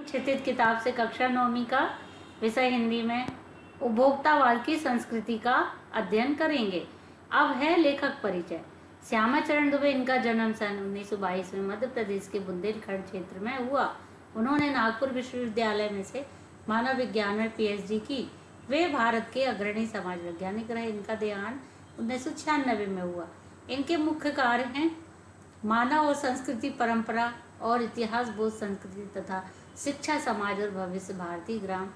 क्षितिज किताब से कक्षा 9वीं का विषय हिंदी में उपभोक्तावाद की संस्कृति का अध्ययन करेंगे। अब है लेखक परिचय। श्यामा चरण दुबे, इनका जन्म सन 1922 में मध्य प्रदेश के बुंदेलखंड क्षेत्र में हुआ। उन्होंने नागपुर विश्वविद्यालय में से मानव विज्ञान में पीएचडी की। वे भारत के अग्रणी समाज वैज्ञानिक रहे। इनका देहांत 1996 में हुआ। इनके मुख्य कार्य हैं मानव और संस्कृति, परंपरा और इतिहास बोध, संस्कृति तथा शिक्षा, समाज और भविष्य, भारतीय ग्राम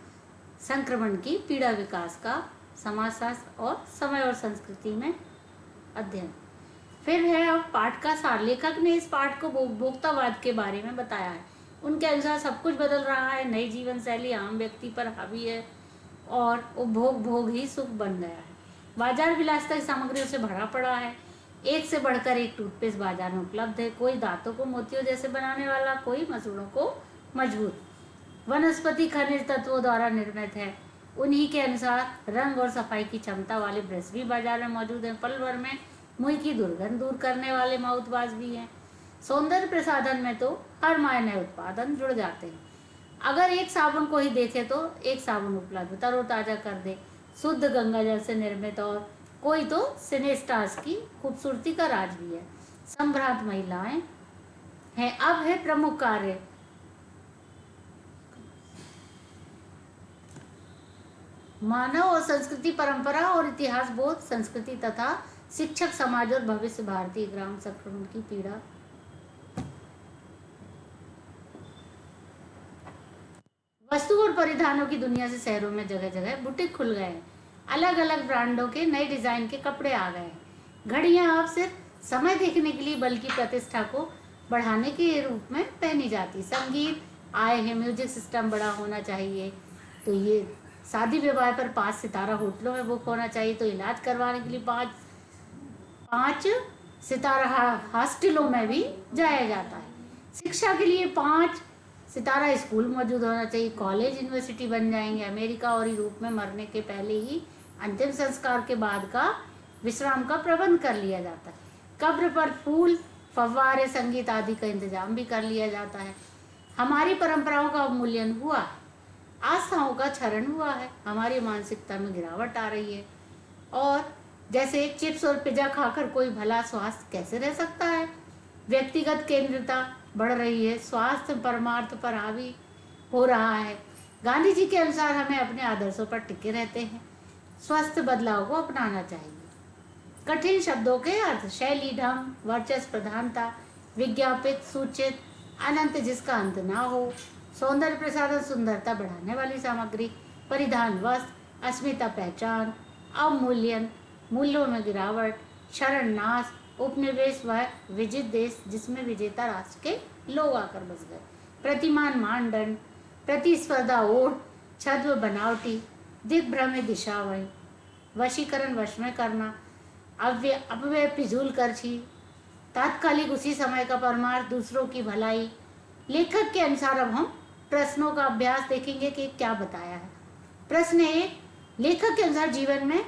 संक्रमण की पीड़ा, विकास का समाजशास्त्र और समय और संस्कृति में अध्ययन। फिर है अब पाठ का सार। लेखक ने इस पाठ को उपभोक्तावाद के बारे में बताया है। उनके अनुसार सब कुछ बदल रहा है, नई जीवन शैली आम व्यक्ति पर हावी है और उपभोग भोग ही सुख बन गया है। बाजार विलासिता की सामग्रियों से भरा पड़ा है। एक से बढ़कर एक टूथपेस्ट बाजार में उपलब्ध है। कोई दांतों को मोतियों जैसे बनाने वाला, कोई मसूड़ों को मजबूत। वनस्पति खनिज तत्वों द्वारा निर्मित है। उन्हीं के अनुसार रंग और सफाई की क्षमता वाले ब्रश भी बाजार में मौजूद हैं। पल भर में मुंह की दुर्गंध दूर करने वाले माउथ वॉश भी हैं। सौंदर्य प्रसाधन में तो हर माह नए उत्पादन जुड़ जाते हैं। अगर एक साबुन को ही देखे तो एक साबुन उपलब्ध तरोताजा कर दे, शुद्ध गंगा जल से निर्मित, और कोई तो सिनेस्टार्स की खूबसूरती का राज भी है। संभ्रांत महिलाएं हैं। अब है प्रमुख कार्य। मानव और संस्कृति, परंपरा और इतिहास बोध, संस्कृति तथा शिक्षक, समाज और भविष्य, भारतीय ग्राम संक्रमण की पीड़ा। वस्तु और परिधानों की दुनिया से शहरों में जगह जगह बुटीक खुल गए हैं। अलग अलग ब्रांडों के नए डिजाइन के कपड़े आ गए हैं। घड़ियां अब सिर्फ समय देखने के लिए बल्कि प्रतिष्ठा को बढ़ाने के रूप में पहनी जाती। संगीत आए हैं, म्यूजिक सिस्टम बड़ा होना चाहिए, तो ये शादी विवाह पर 5 सितारा होटलों में बुक होना चाहिए, तो इलाज करवाने के लिए 5 सितारा हॉस्टलों में भी जाया जाता है। शिक्षा के लिए 5 सितारा स्कूल मौजूद होना चाहिए। कॉलेज यूनिवर्सिटी बन जाएंगे। अमेरिका और यूरोप में मरने के पहले ही अंतिम संस्कार के बाद का विश्राम का प्रबंध कर लिया जाता है। कब्र पर फूल, फव्वारे, संगीत आदि का इंतजाम भी कर लिया जाता है। हमारी परंपराओं का अवमूल्यन हुआ, आस्थाओं का क्षरण हुआ है। हमारी मानसिकता में गिरावट आ रही है। और जैसे चिप्स और पिज्जा खाकर कोई भला स्वास्थ्य कैसे रह सकता है। व्यक्तिगत केंद्रिता बढ़ रही है। स्वास्थ्य परमार्थ पर हावी हो रहा है। गांधी जी के अनुसार हमें अपने आदर्शों पर टिके रहते हैं। स्वस्थ बदलाव को अपनाना चाहिए। कठिन शब्दों के अर्थ, शैली, ढंग, वर्चस्व, प्रधानता, विज्ञापित, सूचित, अनंत जिसका अंत ना हो, सौंदर्य प्रसाधन, सुंदरता बढ़ाने वाली सामग्री, परिधान, वस्त्र, अस्मिता, पहचान, अवमूल्यन, मूल्यों में गिरावट, शरण, नाश, उपनिवेश व विजित देश जिसमें विजेता राष्ट्र के लोग आकर बस गए, प्रतिमान, मानदंड, प्रतिस्पर्धा, ओट, छद्म, बनावटी, दिग्भ्रमे, दिशावही, वशीकरण, वश में करना, अपव्यय, फिजूल खर्ची, तात्कालिक उसी समय का परमार्थ, दूसरों की भलाई। लेखक के अनुसार अब हम प्रश्नों का अभ्यास देखेंगे कि क्या बताया है। प्रश्न 1, लेखक के अनुसार जीवन में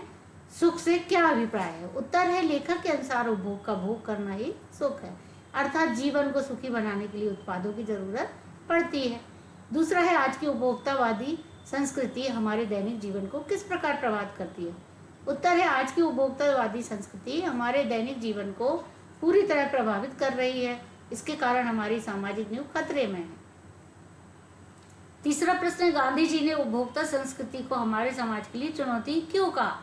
सुख से क्या अभिप्राय है। उत्तर है, लेखक के अनुसार उपभोग का भोग करना ही सुख है, अर्थात जीवन को सुखी बनाने के लिए उत्पादों की जरूरत पड़ती है। दूसरा है, आज की उपभोक्तावादी संस्कृति हमारे दैनिक जीवन को किस प्रकार प्रभावित करती है। उत्तर है, आज की उपभोक्तावादी संस्कृति हमारे दैनिक जीवन को पूरी तरह प्रभावित कर रही है। इसके कारण हमारी सामाजिक नींव खतरे में है। तीसरा प्रश्न है, गांधी जी ने उपभोक्ता संस्कृति को हमारे समाज के लिए चुनौती क्यों कहा।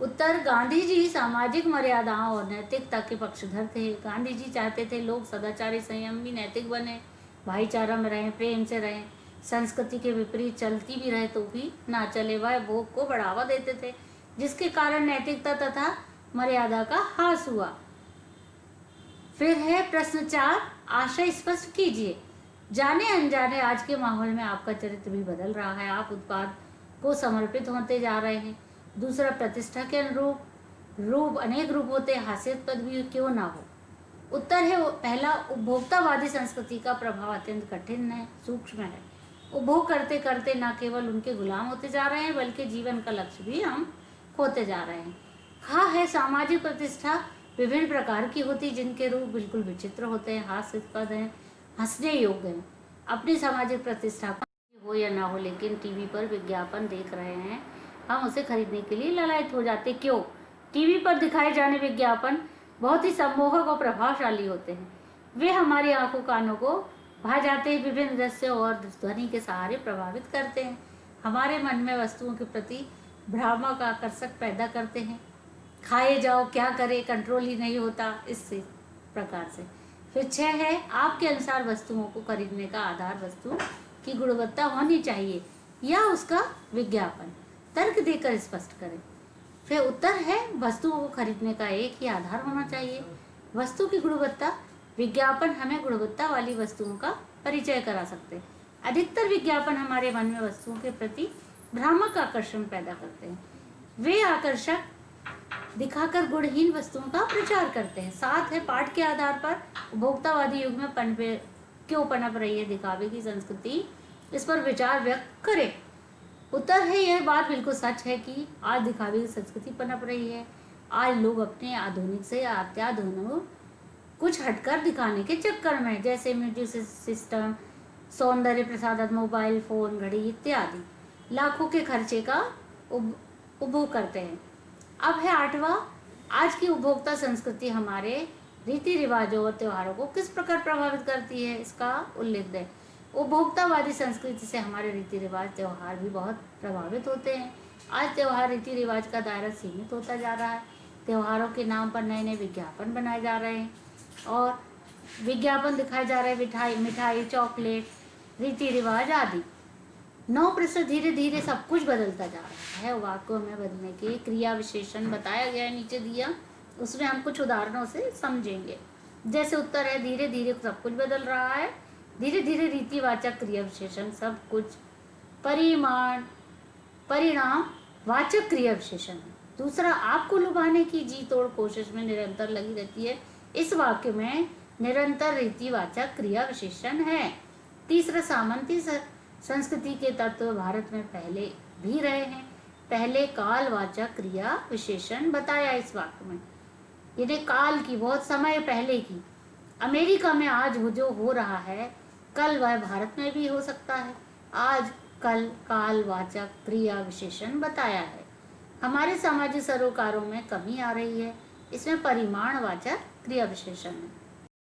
उत्तर, गांधी जी सामाजिक मर्यादाओं और नैतिकता के पक्षधर थे। गांधी जी चाहते थे लोग सदाचारी, संयमी, नैतिक बने, भाईचारा में रहें, प्रेम से रहें, संस्कृति के विपरीत चलती भी रहे तो भी ना चले। वह भोग को बढ़ावा देते थे, जिसके कारण नैतिकता तथा मर्यादा का ह्रास हुआ। फिर है प्रश्न 4, आशय स्पष्ट कीजिए। जाने अनजाने आज के माहौल में आपका चरित्र भी बदल रहा है। आप उत्पाद को समर्पित होते जा रहे हैं। दूसरा, प्रतिष्ठा के अनुरूप अनेक रूप होते, हास्यास्पद भी क्यों ना हो। उत्तर है, पहला, उपभोक्तावादी संस्कृति का प्रभाव अत्यंत कठिन है, सूक्ष्म है। उपभोग करते करते न केवल उनके गुलाम होते जा रहे हैं बल्कि जीवन का लक्ष्य भी हम खोते जा रहे हैं। है सामाजिक प्रतिष्ठा विभिन्न प्रकार की होती, जिनके रूप बिल्कुल विचित्र होते हैं, हास्यास्पद हैं, हंसने योग्य हैं। अपनी सामाजिक प्रतिष्ठा हो या ना हो, लेकिन टीवी पर विज्ञापन देख रहे हैं, हम उसे खरीदने के लिए लालायित हो जाते। क्यों? टीवी पर दिखाए जाने विज्ञापन बहुत ही सम्मोहक और प्रभावशाली होते हैं। वे हमारी आंखों कानों को भा जाते हैं, विभिन्न दृश्यों और ध्वनि के सहारे प्रभावित करते हैं, हमारे मन में वस्तुओं के प्रति भ्रामक आकर्षक पैदा करते हैं। खाए जाओ क्या करे, कंट्रोल ही नहीं होता इससे प्रकार से। फिर 6 है, आपके अनुसार वस्तुओं को खरीदने का आधार वस्तु की गुणवत्ता होनी चाहिए या उसका विज्ञापन? तर्क देकर स्पष्ट करें। फिर उत्तर है, वस्तुओं को खरीदने का एक ही आधार होना चाहिए, वस्तु की गुणवत्ता। विज्ञापन हमें गुणवत्ता वाली वस्तुओं का परिचय करा सकते हैं। अधिकतर विज्ञापन हमारे मन में वस्तुओं के प्रति भ्रामक आकर्षण पैदा करते हैं। वे आकर्षक दिखाकर गुणहीन वस्तुओं का प्रचार करते हैं। 7 है, पाठ के आधार पर उपभोक्तावादी युग में क्यों पनप रही है दिखावे की संस्कृति, इस पर विचार व्यक्त करें। उत्तर है, यह बात बिल्कुल सच है कि आज दिखावे की संस्कृति पनप रही है। आज लोग अपने आधुनिक से अत्याधुनिक कुछ हटकर दिखाने के चक्कर में, जैसे म्यूजिक सिस्टम, सौंदर्य प्रसाधन, मोबाइल फोन, घड़ी इत्यादि, लाखों के खर्चे का उपभोग करते हैं। अब है 8वां, आज की उपभोक्ता संस्कृति हमारे रीति रिवाजों और त्योहारों को किस प्रकार प्रभावित करती है, इसका उल्लेख है। उपभोक्तावादी संस्कृति से हमारे रीति रिवाज त्योहार भी बहुत प्रभावित होते हैं। आज त्योहार रीति रिवाज का दायरा सीमित होता जा रहा है। त्योहारों के नाम पर नए नए विज्ञापन बनाए जा रहे हैं और विज्ञापन दिखाए जा रहे हैं, मिठाई, चॉकलेट, रीति रिवाज आदि। 9 धीरे धीरे सब कुछ बदलता जा रहा है। वाक्यों में बदलने के क्रिया विशेषण बताया गया है, नीचे दिया, उसमें हम कुछ उदाहरणों से समझेंगे। जैसे उत्तर है, धीरे धीरे सब कुछ बदल रहा है। धीरे धीरे रीतिवाचक क्रिया विशेषण सब कुछ परिणाम वाचक क्रिया विशेषण है। दूसरा, आपको लुभाने की जी तोड़ कोशिश में निरंतर लगी रहती है, इस वाक्य में निरंतर रीतिवाचक क्रिया विशेषण है। तीसरा, सामंती संस्कृति के तत्व भारत में पहले भी रहे हैं, पहले कालवाचक क्रिया विशेषण बताया इस वाक्य में, यानी काल की, बहुत समय पहले की। अमेरिका में आज जो हो रहा है, कल वह भारत में भी हो सकता है। आज कल कालवाचक क्रिया विशेषण बताया है। हमारे सामाजिक सरोकारों में कमी आ रही है, इसमें परिमाणवाचक क्रिया विशेषण है।